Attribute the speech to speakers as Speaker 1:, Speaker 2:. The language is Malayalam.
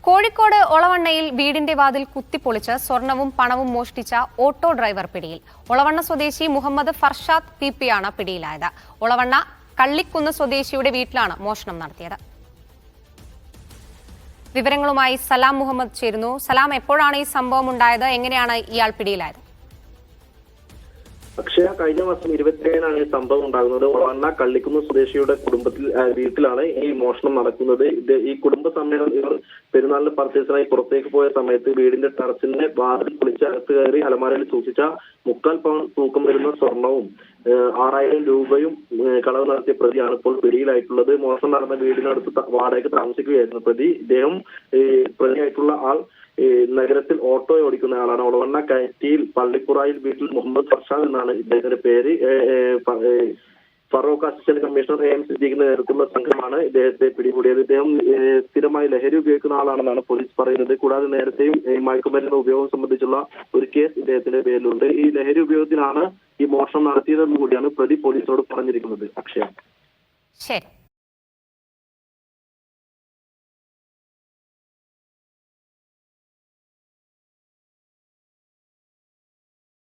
Speaker 1: കോഴിക്കോട് ഒളവണ്ണയിൽ വീടിന്റെ വാതിൽ കുത്തിപ്പൊളിച്ച് സ്വർണവും പണവും മോഷ്ടിച്ച ഓട്ടോ ഡ്രൈവർ പിടിയിൽ. ഒളവണ്ണ സ്വദേശി മുഹമ്മദ് ഫർഷാദ് PP ആണ് പിടിയിലായത്. ഒളവണ്ണ കള്ളിക്കുന്ന് സ്വദേശിയുടെ വീട്ടിലാണ് മോഷണം നടത്തിയത്. വിവരങ്ങളുമായി സലാം മുഹമ്മദ് ചേരുന്നു. സലാം, എപ്പോഴാണ് ഈ സംഭവം ഉണ്ടായത്? എങ്ങനെയാണ് ഇയാൾ പിടിയിലായത്?
Speaker 2: അക്ഷയ, കഴിഞ്ഞ മാസം 27-നാണ് ഈ സംഭവം ഉണ്ടാകുന്നത്. ഒളവണ്ണ കള്ളിക്കുന്ന് സ്വദേശിയുടെ വീട്ടിലാണ് ഈ മോഷണം നടക്കുന്നത്. ഈ കുടുംബ സമ്മേളനം ഇവർ പെരുന്നാളിന് പർച്ചേസിനായി പുറത്തേക്ക് പോയ സമയത്ത് വീടിന്റെ ടെറസിന്റെ വാതിൽ പൊളിച്ച് അകത്ത് കയറി അലമാരയിൽ സൂക്ഷിച്ച 3/4 പവൻ തൂക്കം വരുന്ന സ്വർണവും 6000 രൂപയും കളവ് നടത്തിയ പ്രതിയാണ് ഇപ്പോൾ പിടിയിലായിട്ടുള്ളത്. മോഷണം നടന്ന വീടിനടുത്ത് വാടകയ്ക്ക് താമസിക്കുകയായിരുന്നു പ്രതി. ഇദ്ദേഹം പ്രതിയായിട്ടുള്ള ആൾ നഗരത്തിൽ ഓട്ടോ ഓടിക്കുന്ന ആളാണ്. ഒളവണ്ണ കയറ്റിയിൽ പള്ളിപ്പുറായിൽ വീട്ടിൽ മുഹമ്മദ് ഫർഷാദ് എന്നാണ് ഇദ്ദേഹത്തിന്റെ പേര്. ഫറൂഖ് അസിസ്റ്റന്റ് കമ്മീഷണർ AM സിദ്ദീഖിന്റെ നേതൃത്വത്തിലുള്ള സംഘമാണ് ഇദ്ദേഹത്തെ പിടികൂടിയത്. ഇദ്ദേഹം സ്ഥിരമായി ലഹരി ഉപയോഗിക്കുന്ന ആളാണെന്നാണ് പോലീസ് പറയുന്നത്. കൂടാതെ നേരത്തെയും മയക്കുമരുന്ന് ഉപയോഗം സംബന്ധിച്ചുള്ള ഒരു കേസ് ഇദ്ദേഹത്തിന്റെ പേരിലുണ്ട്. ഈ ലഹരി ഉപയോഗത്തിനാണ് ഈ മോഷണം നടത്തിയതെന്ന് കൂടിയാണ് പ്രതി പോലീസിനോട് പറഞ്ഞിരിക്കുന്നത്. അക്ഷയ,
Speaker 1: ശരി.